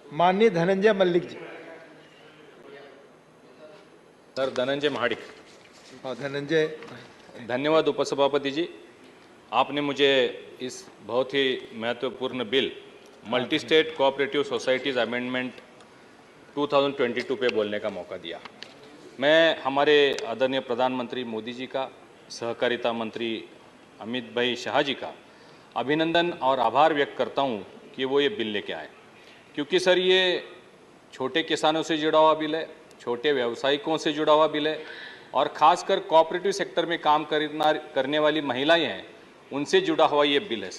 माननीय धनंजय मल्लिक जी। सर धनंजय महाडिक। और धनंजय। धन्यवाद उपसभापति जी, आपने मुझे इस बहुत ही महत्वपूर्ण bill multi state cooperative societies amendment 2022 पे बोलने का मौका दिया। मैं हमारे आदरणीय प्रधानमंत्री मोदी जी का, सहकारिता मंत्री अमित भाई शाह जी का अभिनंदन और आभार व्यक्त करता हूं कि वो ये बिल लेके आए, क्योंकि सर ये छोटे किसानों से जुड़ा हुआ बिल है, छोटे व्यवसायिकों से जुड़ा हुआ बिल है और ख़ासकर कोऑपरेटिव सेक्टर में काम करने वाली महिलाएं हैं, उनसे जुड़ा हुआ ये बिल है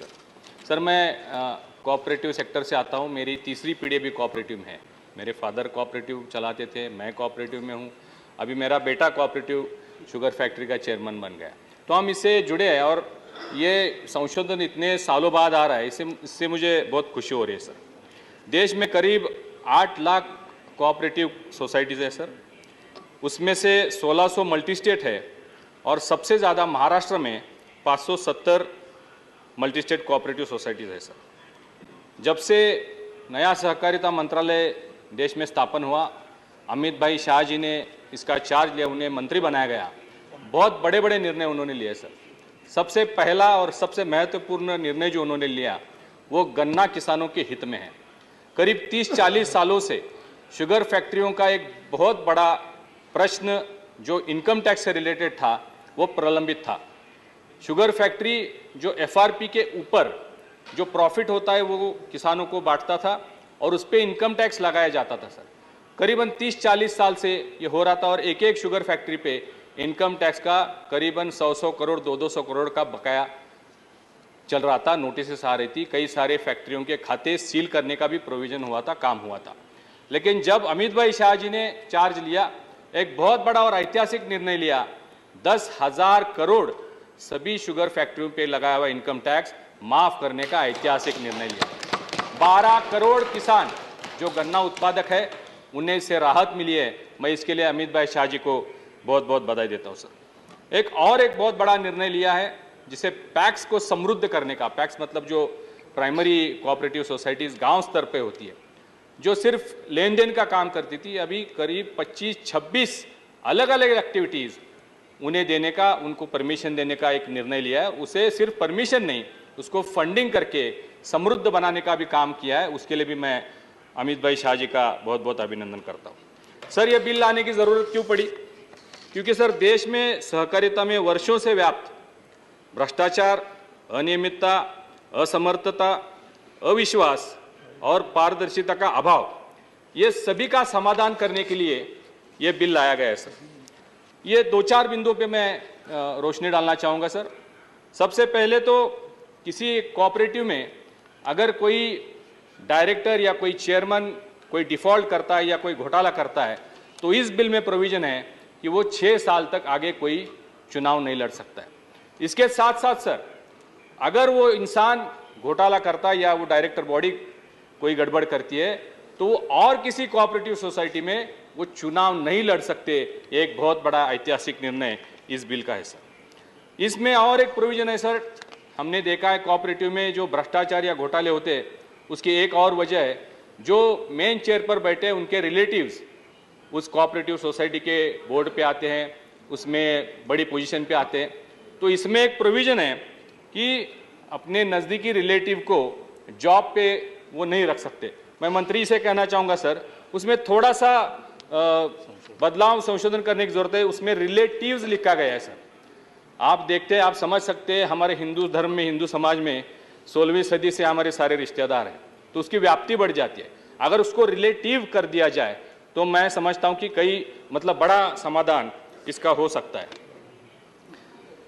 सर मैं कोऑपरेटिव सेक्टर से आता हूँ, मेरी तीसरी पीढ़ी भी कोऑपरेटिव में है। मेरे फादर कोऑपरेटिव चलाते थे, मैं कोऑपरेटिव में हूँ, अभी मेरा बेटा कोऑपरेटिव शुगर फैक्ट्री का चेयरमैन बन गया। तो हम इससे जुड़े हैं और ये संशोधन इतने सालों बाद आ रहा है, इससे मुझे बहुत खुशी हो रही है सर। देश में करीब 8 लाख कोऑपरेटिव सोसाइटीज़ है सर, उसमें से 1600 मल्टी स्टेट है और सबसे ज़्यादा महाराष्ट्र में 570 मल्टी स्टेट कोऑपरेटिव सोसाइटीज़ है सर। जब से नया सहकारिता मंत्रालय देश में स्थापन हुआ, अमित भाई शाह जी ने इसका चार्ज लिया, उन्हें मंत्री बनाया गया, बहुत बड़े बड़े निर्णय उन्होंने लिए सर। सबसे पहला और सबसे महत्वपूर्ण निर्णय जो उन्होंने लिया वो गन्ना किसानों के हित में है। करीब 30-40 सालों से शुगर फैक्ट्रियों का एक बहुत बड़ा प्रश्न जो इनकम टैक्स से रिलेटेड था वो प्रलंबित था। शुगर फैक्ट्री जो एफआरपी के ऊपर जो प्रॉफिट होता है वो किसानों को बांटता था और उस पर इनकम टैक्स लगाया जाता था सर। करीबन 30-40 साल से ये हो रहा था और एक एक शुगर फैक्ट्री पे इनकम टैक्स का करीबन 100 करोड़ 200 करोड़ का बकाया चल रहा था, नोटिस आ रही थी, कई सारे फैक्ट्रियों के खाते सील करने का भी प्रोविजन हुआ था, काम हुआ था। लेकिन जब अमित भाई शाह जी ने चार्ज लिया, एक बहुत बड़ा और ऐतिहासिक निर्णय लिया, 10,000 करोड़ सभी शुगर फैक्ट्रियों पे लगाया हुआ इनकम टैक्स माफ करने का ऐतिहासिक निर्णय लिया। 12 करोड़ किसान जो गन्ना उत्पादक है उन्हें इससे राहत मिली है। मैं इसके लिए अमित भाई शाह जी को बहुत बहुत बधाई देता हूं सर। एक बहुत बड़ा निर्णय लिया है जिसे पैक्स को समृद्ध करने का। पैक्स मतलब जो प्राइमरी कोऑपरेटिव सोसाइटीज गांव स्तर पे होती है, जो सिर्फ लेन देन का काम करती थी, अभी करीब 25-26 अलग अलग एक्टिविटीज़ उन्हें देने का, उनको परमिशन देने का एक निर्णय लिया है। उसे सिर्फ परमिशन नहीं, उसको फंडिंग करके समृद्ध बनाने का भी काम किया है। उसके लिए भी मैं अमित भाई शाह जी का बहुत बहुत अभिनंदन करता हूँ सर। ये बिल लाने की ज़रूरत क्यों पड़ी? क्योंकि सर देश में सहकारिता में वर्षों से व्याप्त भ्रष्टाचार, अनियमितता, असमर्थता, अविश्वास और पारदर्शिता का अभाव, ये सभी का समाधान करने के लिए ये बिल लाया गया है सर। ये 2-4 बिंदुओं पे मैं रोशनी डालना चाहूँगा सर। सबसे पहले तो किसी कोऑपरेटिव में अगर कोई डायरेक्टर या कोई चेयरमैन कोई डिफ़ॉल्ट करता है या कोई घोटाला करता है तो इस बिल में प्रोविज़न है कि वो 6 साल तक आगे कोई चुनाव नहीं लड़ सकता है। इसके साथ साथ सर, अगर वो इंसान घोटाला करता है या वो डायरेक्टर बॉडी कोई गड़बड़ करती है तो वो और किसी कोऑपरेटिव सोसाइटी में वो चुनाव नहीं लड़ सकते। एक बहुत बड़ा ऐतिहासिक निर्णय इस बिल का है सर। इसमें और एक प्रोविजन है सर, हमने देखा है कोऑपरेटिव में जो भ्रष्टाचार या घोटाले होते हैं उसकी एक और वजह है, जो मेन चेयर पर बैठे उनके रिलेटिव्स उस कोऑपरेटिव सोसाइटी के बोर्ड पे आते हैं, उसमें बड़ी पोजीशन पे आते हैं। तो इसमें एक प्रोविजन है कि अपने नज़दीकी रिलेटिव को जॉब पे वो नहीं रख सकते। मैं मंत्री से कहना चाहूँगा सर, उसमें थोड़ा सा बदलाव संशोधन करने की जरूरत है। उसमें रिलेटिव्स लिखा गया है सर। आप देखते हैं, आप समझ सकते हैं, हमारे हिंदू धर्म में, हिंदू समाज में 16वीं सदी से हमारे सारे रिश्तेदार हैं, तो उसकी व्याप्ति बढ़ जाती है। अगर उसको रिलेटिव कर दिया जाए तो मैं समझता हूँ कि कई बड़ा समाधान इसका हो सकता है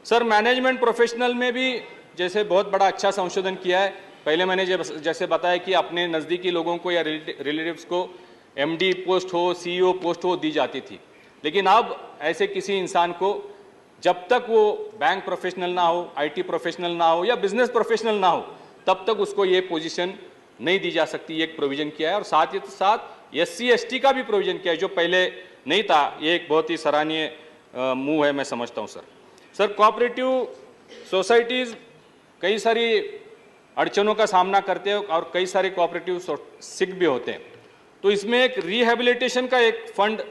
सर। मैनेजमेंट प्रोफेशनल में भी जैसे बहुत बड़ा अच्छा संशोधन किया है। पहले मैंने जैसे बताया कि अपने नज़दीकी लोगों को या रिलेटिव्स को एमडी पोस्ट हो, सीईओ पोस्ट हो दी जाती थी, लेकिन अब ऐसे किसी इंसान को जब तक वो बैंक प्रोफेशनल ना हो, आईटी प्रोफेशनल ना हो या बिजनेस प्रोफेशनल ना हो, तब तक उसको ये पोजीशन नहीं दी जा सकती। ये एक प्रोविजन किया है और साथ ही साथ SC/ST का भी प्रोविजन किया है जो पहले नहीं था। ये एक बहुत ही सराहनीय मूव है, मैं समझता हूँ सर। कोऑपरेटिव सोसाइटीज़ कई सारी अड़चनों का सामना करते हैं और कई सारे कोऑपरेटिव सिक भी होते हैं। तो इसमें एक रिहैबिलिटेशन का एक फंड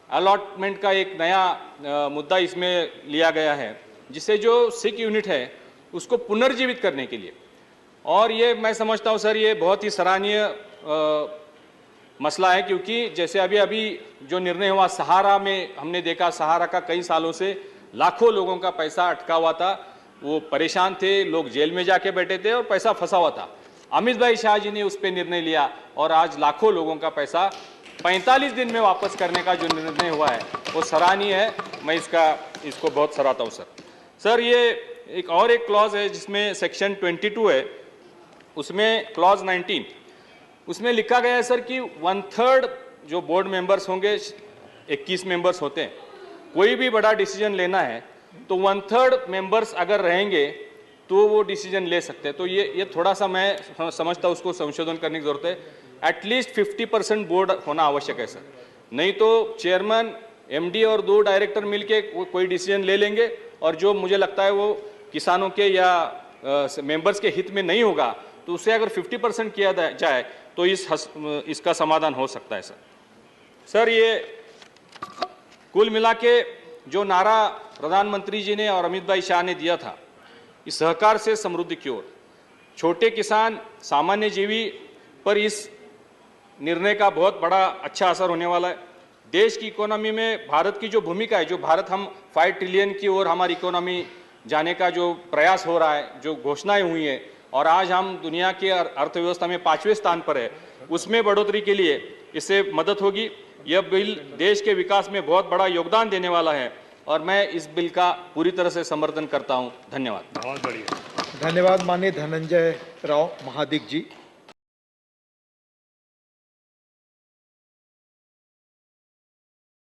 अलॉटमेंट का एक नया मुद्दा इसमें लिया गया है, जिससे जो सिक यूनिट है उसको पुनर्जीवित करने के लिए, और ये मैं समझता हूँ सर ये बहुत ही सराहनीय मसला है, क्योंकि जैसे अभी जो निर्णय हुआ सहारा में, हमने देखा सहारा का कई सालों से लाखों लोगों का पैसा अटका हुआ था, वो परेशान थे, लोग जेल में जाके बैठे थे और पैसा फंसा हुआ था। अमित भाई शाह जी ने उस पर निर्णय लिया और आज लाखों लोगों का पैसा 45 दिन में वापस करने का जो निर्णय हुआ है वो सराहनीय है। मैं इसको बहुत सराहता हूँ सर। ये एक और एक क्लॉज है जिसमें सेक्शन 22 है, उसमें क्लॉज 19, उसमें लिखा गया है सर कि 1/3 जो बोर्ड मेंबर्स होंगे, 21 मेंबर्स होते हैं, कोई भी बड़ा डिसीजन लेना है तो 1/3 मेंबर्स अगर रहेंगे तो वो डिसीजन ले सकते हैं। तो ये थोड़ा सा मैं समझता हूँ उसको संशोधन करने की जरूरत है। एटलीस्ट 50% बोर्ड होना आवश्यक है सर, नहीं तो चेयरमैन, एमडी और 2 डायरेक्टर मिलके कोई डिसीजन ले लेंगे और जो मुझे लगता है वो किसानों के या मेंबर्स के हित में नहीं होगा, तो उससे अगर 50% किया जाए तो इसका समाधान हो सकता है सर। ये कुल मिला के जो नारा प्रधानमंत्री जी ने और अमित भाई शाह ने दिया था, इस सहकार से समृद्धि की ओर, छोटे किसान, सामान्य जीवी पर इस निर्णय का बहुत बड़ा अच्छा असर होने वाला है। देश की इकोनॉमी में भारत की जो भूमिका है, जो भारत हम 5 ट्रिलियन की ओर हमारी इकोनॉमी जाने का जो प्रयास हो रहा है, जो घोषणाएं हुई हैं, और आज हम दुनिया की अर्थव्यवस्था में 5वें स्थान पर है, उसमें बढ़ोतरी के लिए इससे मदद होगी। यह बिल देश के विकास में बहुत बड़ा योगदान देने वाला है और मैं इस बिल का पूरी तरह से समर्थन करता हूं। धन्यवाद। बहुत बढ़िया। धन्यवाद माननीय धनंजय राव महादिक जी।